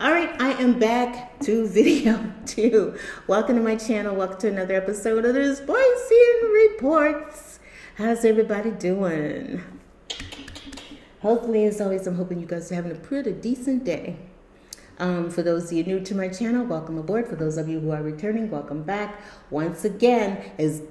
All right, I am back to video 2. Welcome to my channel. Welcome to another episode of the Piscean Reports. How's everybody doing? Hopefully, as always, I'm hoping you guys are having a pretty decent day. For those of you new to my channel, welcome aboard. For those of you who are returning, welcome back. Once again, as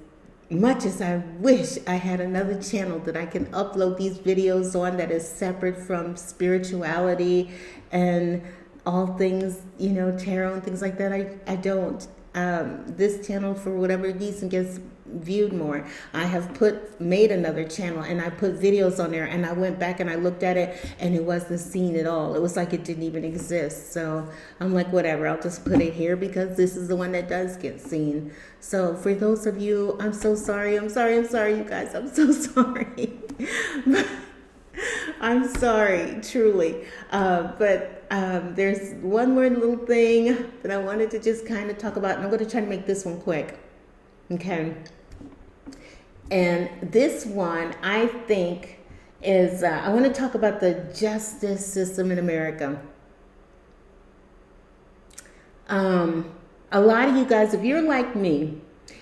much as I wish I had another channel that I can upload these videos on that is separate from spirituality and all things, tarot and things like that, I don't. This channel, for whatever reason, gets viewed more. I have made another channel and I put videos on there, and I went back and I looked at it and it wasn't seen at all. It was like it didn't even exist. So I'm like, whatever, I'll just put it here because this is the one that does get seen. So for those of you, I'm so sorry. I'm sorry, you guys. I'm so sorry. I'm sorry, truly. But there's one more little thing that I wanted to just kind of talk about, and I'm going to try to make this one quick. Okay. And this one, I think, is, I want to talk about the justice system in America. A lot of you guys, if you're like me,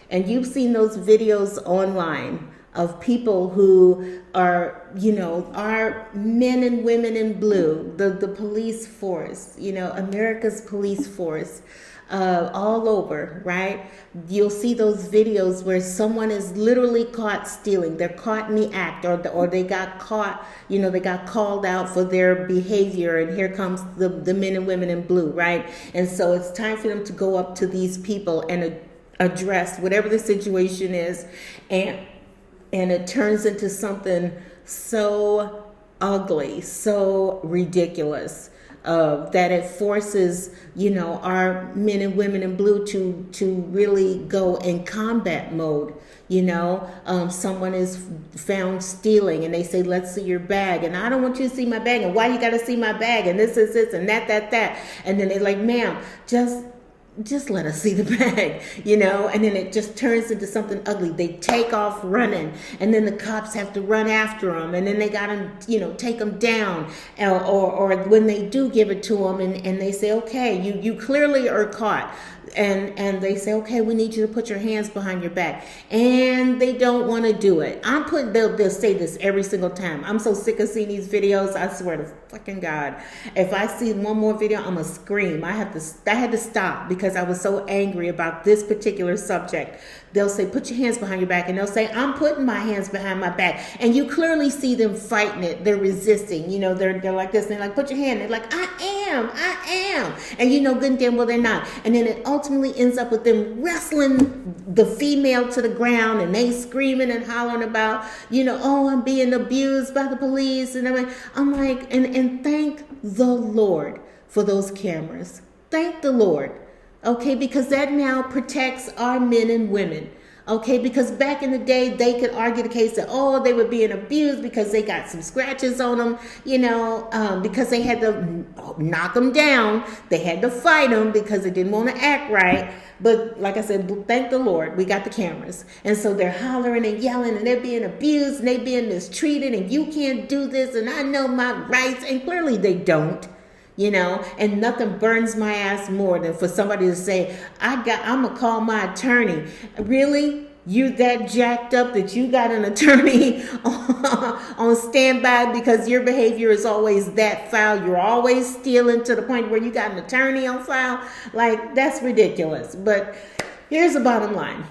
and you've seen those videos online of people who are, are men and women in blue, the police force, America's police force, all over, right? You'll see those videos where someone is literally caught stealing. They're caught in the act, or they got caught, they got called out for their behavior, and here comes the men and women in blue, right? And so it's time for them to go up to these people and address whatever the situation is, and it turns into something so ugly, so ridiculous, that it forces, our men and women in blue to really go in combat mode. Someone is found stealing and they say, let's see your bag. And I don't want you to see my bag. And why you got to see my bag? And this, and that. And then they're like, ma'am, just let us see the bag, and then it just turns into something ugly. They take off running, and then the cops have to run after them, and then they got to, take them down, or when they do give it to them, and they say, okay, you clearly are caught, and they say, okay, we need you to put your hands behind your back, and they don't want to do it. They'll say this every single time. I'm so sick of seeing these videos. I swear to fucking God, if I see one more video, I'm gonna scream. I had to stop because I was so angry about this particular subject. They'll say, put your hands behind your back, and they'll say, I'm putting my hands behind my back, and you clearly see them fighting it. They're resisting, they're like this, and they're like, put your hand. They're like, I am, and good and damn well they're not. And then it ultimately ends up with them wrestling the female to the ground, and they screaming and hollering about, oh, I'm being abused by the police, and I'm like, and thank the Lord for those cameras. Thank the Lord. Okay, because that now protects our men and women. Okay, because back in the day, they could argue the case that, they were being abused because they got some scratches on them, because they had to knock them down. They had to fight them because they didn't want to act right. But like I said, thank the Lord, we got the cameras. And so they're hollering and yelling, and they're being abused, and they're being mistreated, and you can't do this, and I know my rights. And clearly they don't. And nothing burns my ass more than for somebody to say, I'm going to call my attorney. Really? You that jacked up that you got an attorney on standby because your behavior is always that foul? You're always stealing to the point where you got an attorney on file? Like, that's ridiculous. But here's the bottom line.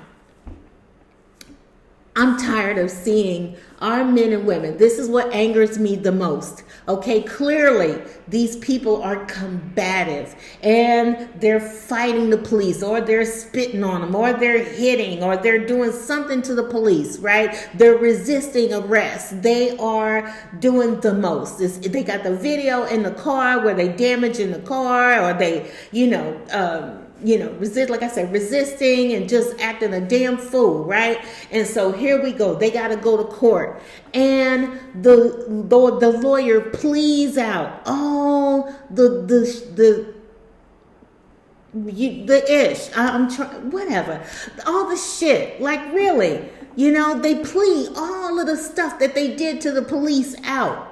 I'm tired of seeing our men and women. This is what angers me the most. Okay, clearly these people are combative and they're fighting the police, or they're spitting on them, or they're hitting, or they're doing something to the police, right? They're resisting arrest. They are doing the most. They got the video in the car where they damaging the car, or they, like I said, resisting and just acting a damn fool, right? And so here we go. They got to go to court, and the lawyer pleads out all the ish. I'm trying, whatever, all the shit. Like, really, they plead all of the stuff that they did to the police out.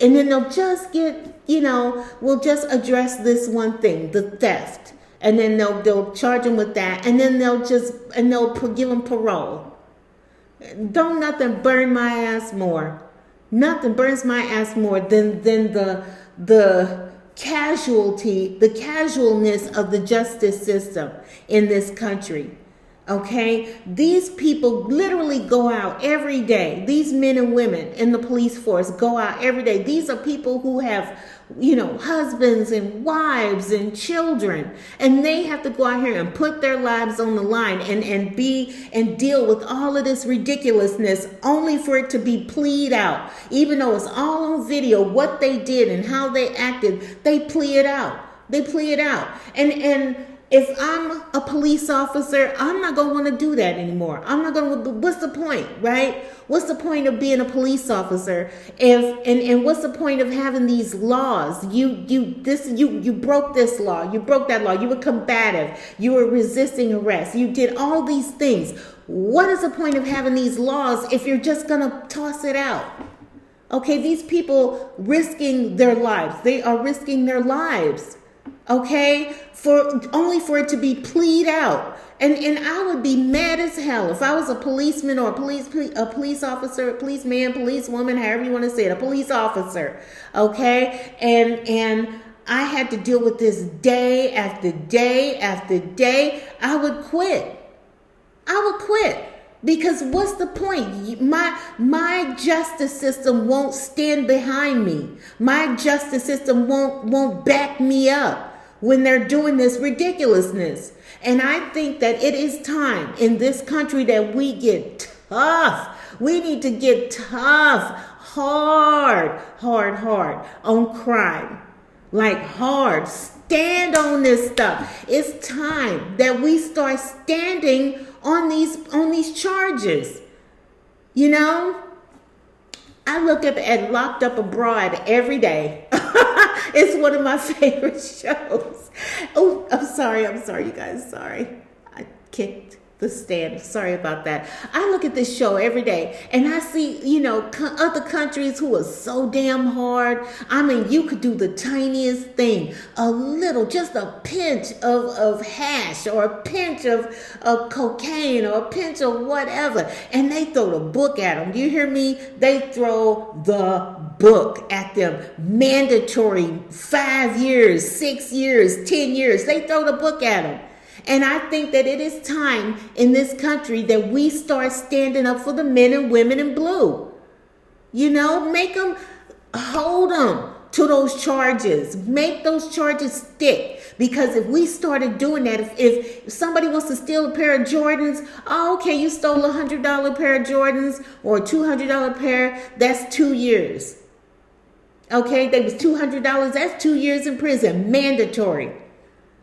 And then they'll just we'll just address this one thing, the theft. And then they'll charge them with that. And then they'll give them parole. Don't nothing burn my ass more. Nothing burns my ass more than the casualness of the justice system in this country. Okay, these people literally go out every day. These men and women in the police force go out every day. These are people who have, husbands and wives and children, and they have to go out here and put their lives on the line and deal with all of this ridiculousness, only for it to be played out. Even though it's all on video, what they did and how they acted, they play it out. And if I'm a police officer, I'm not going to want to do that anymore. I'm not going to, what's the point, right? What's the point of being a police officer? And what's the point of having these laws? You broke this law. You broke that law. You were combative. You were resisting arrest. You did all these things. What is the point of having these laws if you're just going to toss it out? Okay, these people risking their lives. They are risking their lives. Okay, only for it to be played out, and I would be mad as hell if I was a policeman or a police officer, a policeman, policewoman, however you want to say it, a police officer. Okay, and I had to deal with this day after day after day. I would quit. Because what's the point? My justice system won't stand behind me. My justice system won't back me up when they're doing this ridiculousness. And I think that it is time in this country that we get tough. We need to get tough, hard on crime. Like hard. Stand on this stuff. It's time that we start standing on these charges. I look up at Locked Up Abroad every day. It's one of my favorite shows. Oh, I'm sorry, you guys. Sorry. I kicked the stand. Sorry about that. I look at this show every day and I see, other countries who are so damn hard. I mean, you could do the tiniest thing, just a pinch of hash or a pinch of cocaine or a pinch of whatever, and they throw the book at them. Do you hear me? They throw the book at them. Mandatory 5 years, 6 years, 10 years. They throw the book at them. And I think that it is time in this country that we start standing up for the men and women in blue. Make them, hold them to those charges. Make those charges stick. Because if we started doing that, if somebody wants to steal a pair of Jordans, okay, you stole $100 pair of Jordans or a $200 pair, that's 2 years. Okay, that was $200, that's 2 years in prison, mandatory.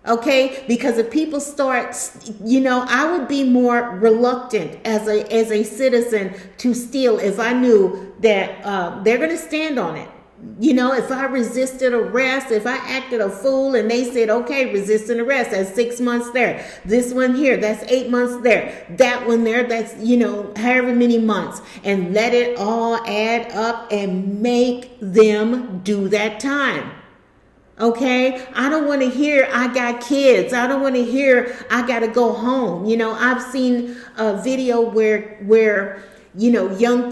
Okay, because if people start, I would be more reluctant as a citizen to steal if I knew that they're going to stand on it. If I resisted arrest, if I acted a fool and they said, okay, resisting arrest, that's 6 months there. This one here, that's 8 months there. That one there, that's, however many months. And let it all add up and make them do that time. Okay, I don't want to hear I got kids. I don't want to hear I got to go home. I've seen a video where young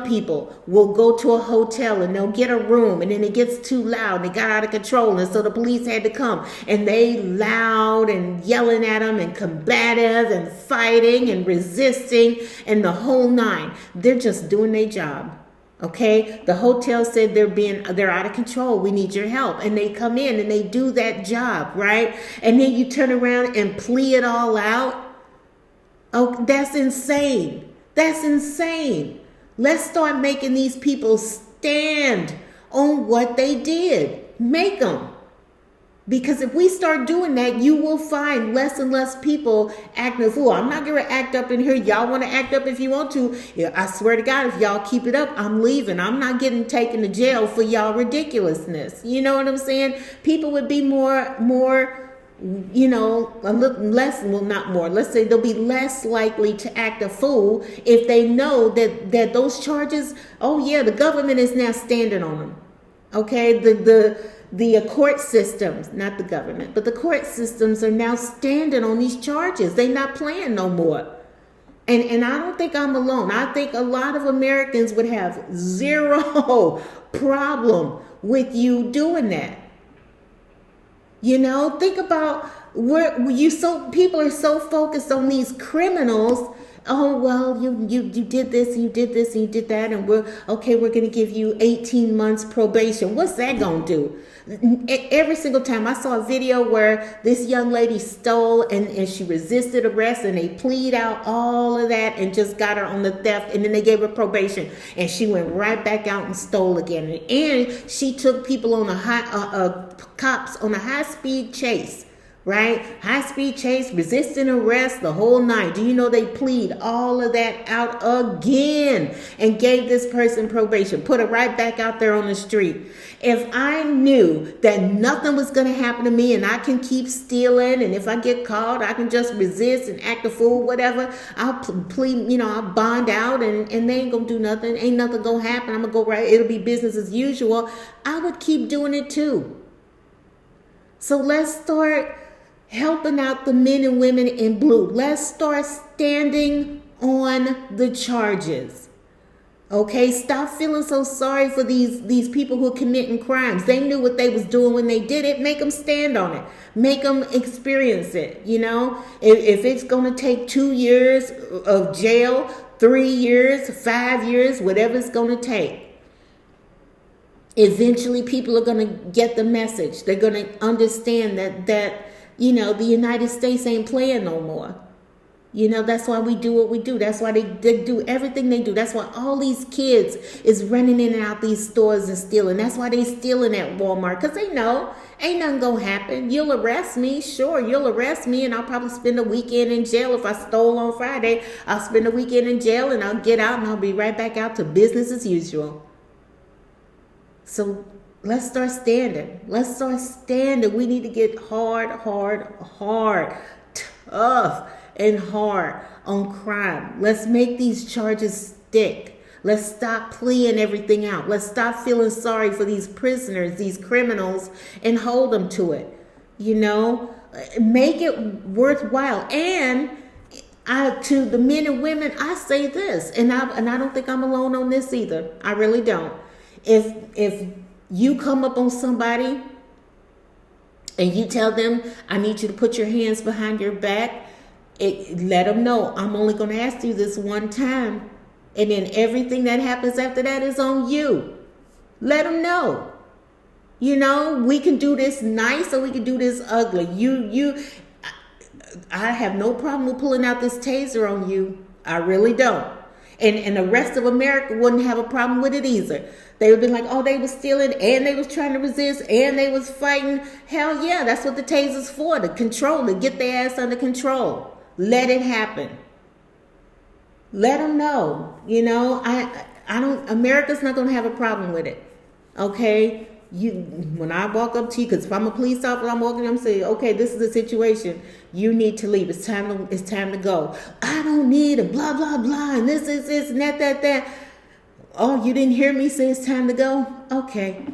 people will go to a hotel and they'll get a room and then it gets too loud and it got out of control, and so the police had to come and they loud and yelling at them and combative and fighting and resisting and the whole nine. They're just doing their job. Okay, the hotel said they're out of control. We need your help. And they come in and they do that job, right? And then you turn around and plea it all out. Oh, that's insane. That's insane. Let's start making these people stand on what they did. Make them. Because if we start doing that, you will find less and less people acting a fool. I'm not going to act up in here. Y'all want to act up if you want to. Yeah, I swear to God, if y'all keep it up, I'm leaving. I'm not getting taken to jail for y'all ridiculousness. You know what I'm saying? People would be more you know, a little less, well, not more, let's say they'll be less likely to act a fool if they know that those charges, oh yeah, the government is now standing on them. Okay, the court systems, not the government, but the court systems are now standing on these charges. They're not playing no more. And I don't think I'm alone. I think a lot of Americans would have zero problem with you doing that. You know, think about where people are so focused on these criminals. Oh, well, you did this, and you did this, and you did that, and we're going to give you 18 months probation. What's that going to do? Every single time I saw a video where this young lady stole and she resisted arrest, and they plead out all of that and just got her on the theft, and then they gave her probation, and she went right back out and stole again. And she took people on cops on a high-speed chase. Right? High-speed chase, resisting arrest, the whole night. Do you know they plead all of that out again and gave this person probation, put her right back out there on the street? If I knew that nothing was going to happen to me and I can keep stealing, and if I get caught, I can just resist and act a fool, whatever, I'll plead, I'll bond out and they ain't going to do nothing. Ain't nothing going to happen. I'm going to go right. It'll be business as usual. I would keep doing it too. So let's start helping out the men and women in blue. Let's start standing on the charges. Okay, stop feeling so sorry for these people who are committing crimes. They knew what they was doing when they did it. Make them stand on it. Make them experience it. If it's going to take 2 years of jail, 3 years, 5 years, whatever it's going to take. Eventually people are going to get the message. They're going to understand that the United States ain't playing no more. That's why we do what we do. That's why they do everything they do. That's why all these kids is running in and out these stores and stealing. That's why they stealing at Walmart, because they know ain't nothing gonna happen. You'll arrest me, sure, you'll arrest me, and I'll probably spend a weekend in jail. If I stole on Friday, I'll spend a weekend in jail, and I'll get out, and I'll be right back out to business as usual. So let's start standing. Let's start standing. We need to get hard, tough, and hard on crime. Let's make these charges stick. Let's stop pleading everything out. Let's stop feeling sorry for these prisoners, these criminals, and hold them to it. Make it worthwhile. And to the men and women, I say this, and I don't think I'm alone on this either. I really don't. If you come up on somebody and you tell them, I need you to put your hands behind your back, let them know, I'm only going to ask you this one time. And then everything that happens after that is on you. Let them know. We can do this nice or we can do this ugly. I have no problem with pulling out this taser on you. I really don't. And the rest of America wouldn't have a problem with it either. They would be like, oh, they was stealing and they was trying to resist and they was fighting. Hell yeah, that's what the taser's for, to control it, get their ass under control. Let it happen. Let them know. I don't. America's not going to have a problem with it. Okay. When I walk up to you, because if I'm a police officer, I'm walking, I'm saying, okay, this is the situation. You need to leave. It's time to go. I don't need a blah blah blah, and this and that. Oh, you didn't hear me say it's time to go? Okay.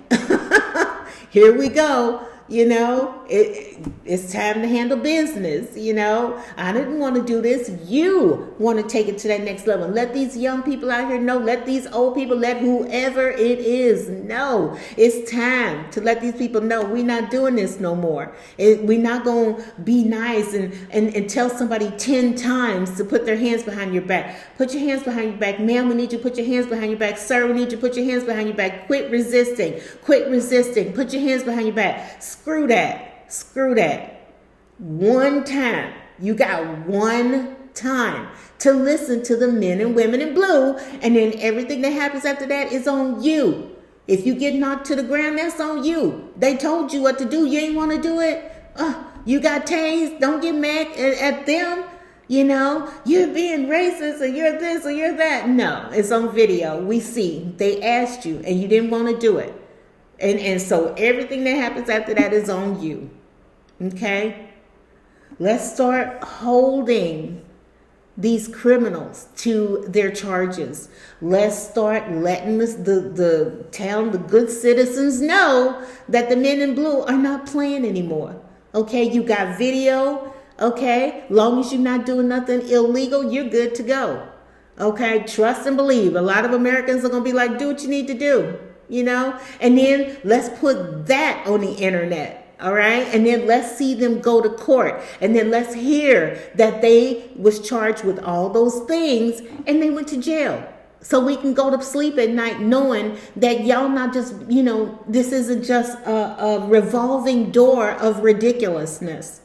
Here we go. It's time to handle business. I didn't want to do this. You want to take it to that next level. Let these young people out here know. Let these old people, let whoever it is know. It's time to let these people know we're not doing this no more. We're not going to be nice and tell somebody 10 times to put their hands behind your back. Put your hands behind your back. Ma'am, we need you to put your hands behind your back. Sir, we need you to put your hands behind your back. Quit resisting. Put your hands behind your back. Screw that. One time. You got one time to listen to the men and women in blue, and then everything that happens after that is on you. If you get knocked to the ground, that's on you. They told you what to do. You ain't want to do it. You got tased. Don't get mad at them. You're being racist or you're this or you're that. No, it's on video. We see. They asked you and you didn't want to do it. And so everything that happens after that is on you. Okay? Let's start holding these criminals to their charges. Let's start letting the town, the good citizens know that the men in blue are not playing anymore. Okay, you got video. Okay, long as you're not doing nothing illegal, you're good to go. Okay, trust and believe. A lot of Americans are going to be like, do what you need to do, you know? And then let's put that on the internet. All right. And then let's see them go to court. And then let's hear that they was charged with all those things and they went to jail. So we can go to sleep at night knowing that y'all not just, you know, this isn't just a revolving door of ridiculousness.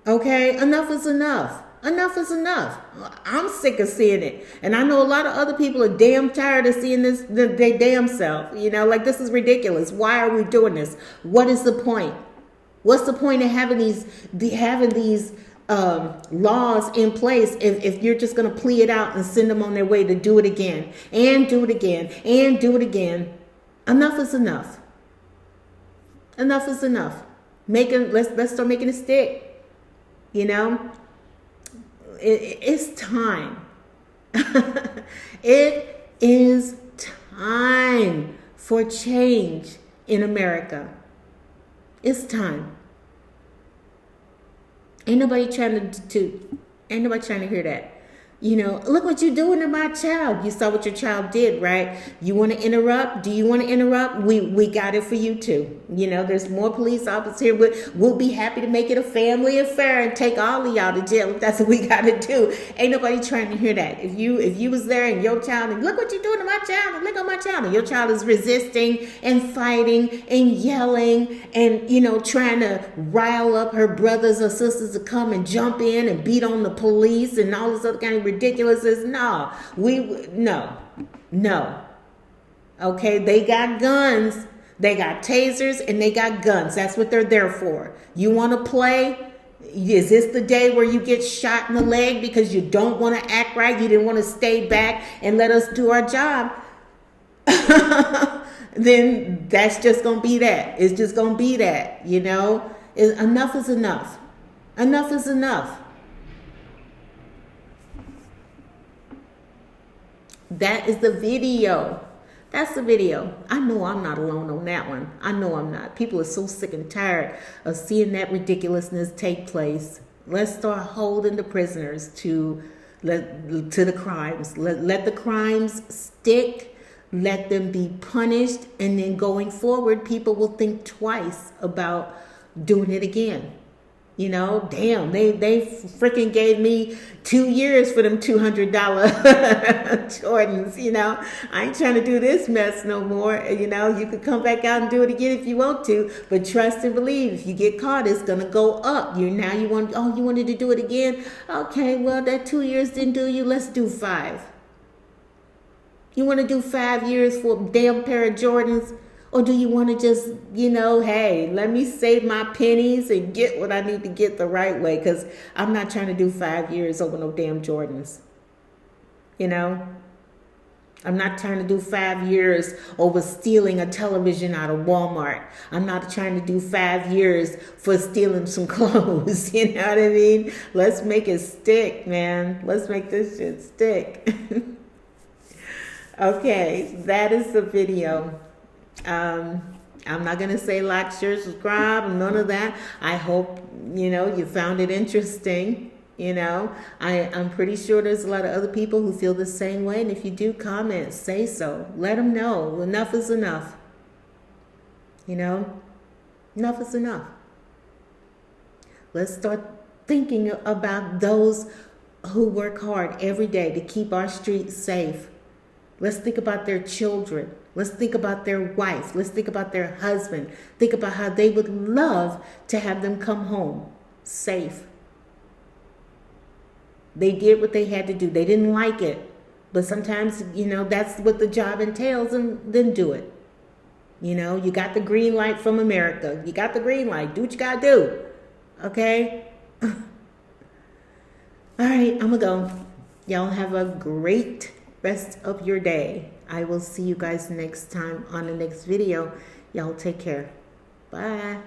Okay. Enough is enough. Enough is enough. I'm sick of seeing it. And I know a lot of other people are damn tired of seeing this, their damn self. You know, like, this is ridiculous. Why are we doing this? What is the point? What's the point of having these laws in place if you're just going to plea it out and send them on their way to do it again and do it again and do it again? Enough is enough. Enough is enough. Let's start making it stick. You know? It's time. It is time for change in America. It's time. Ain't nobody trying to hear that. You know, look what you're doing to my child. You saw what your child did, right? You want to interrupt? Do you want to interrupt? We got it for you too. You know, there's more police officers here. We'll be happy to make it a family affair and take all of y'all to jail if that's what we got to do. Ain't nobody trying to hear that. If you was there and your child, and look what you're doing to my child, and look at my child, and your child is resisting and fighting and yelling and, you know, trying to rile up her brothers or sisters to come and jump in and beat on the police and all this other kind of ridiculousness. No. Okay, they got guns, they got tasers, and they got guns. That's what they're there for. You want to play? Is this the day where you get shot in the leg because you don't want to act right? You didn't want to stay back and let us do our job? Then that's just going to be that. It's just going to be that, you know? Enough is enough. Enough is enough. That is the video. That's the video. I know I'm not alone on that one. I know I'm not. People are so sick and tired of seeing that ridiculousness take place. Let's start holding the prisoners to the crimes. Let the crimes stick. Let them be punished. And then going forward, people will think twice about doing it again. You know, damn, they freaking gave me 2 years for them $200 Jordans. You know, I ain't trying to do this mess no more. You know, you could come back out and do it again if you want to, but trust and believe, if you get caught, it's gonna go up. You wanted to do it again? Okay, well, that 2 years didn't do you. Let's do 5. You want to do 5 years for a damn pair of Jordans? Or do you want to just, you know, hey, let me save my pennies and get what I need to get the right way? Because I'm not trying to do 5 years over no damn Jordans. You know? I'm not trying to do 5 years over stealing a television out of Walmart. I'm not trying to do 5 years for stealing some clothes. You know what I mean? Let's make it stick, man. Let's make this shit stick. Okay, that is the video. I'm not going to say like, share, subscribe, and none of that. I hope, you know, you found it interesting. You know, I'm pretty sure there's a lot of other people who feel the same way. And if you do comment, say so. Let them know. Enough is enough. You know, enough is enough. Let's start thinking about those who work hard every day to keep our streets safe. Let's think about their children. Let's think about their wife. Let's think about their husband. Think about how they would love to have them come home safe. They did what they had to do. They didn't like it. But sometimes, you know, that's what the job entails, and then do it. You know, you got the green light from America. You got the green light. Do what you got to do. Okay? All right, I'm going to go. Y'all have a great rest of your day. I will see you guys next time on the next video. Y'all take care. Bye.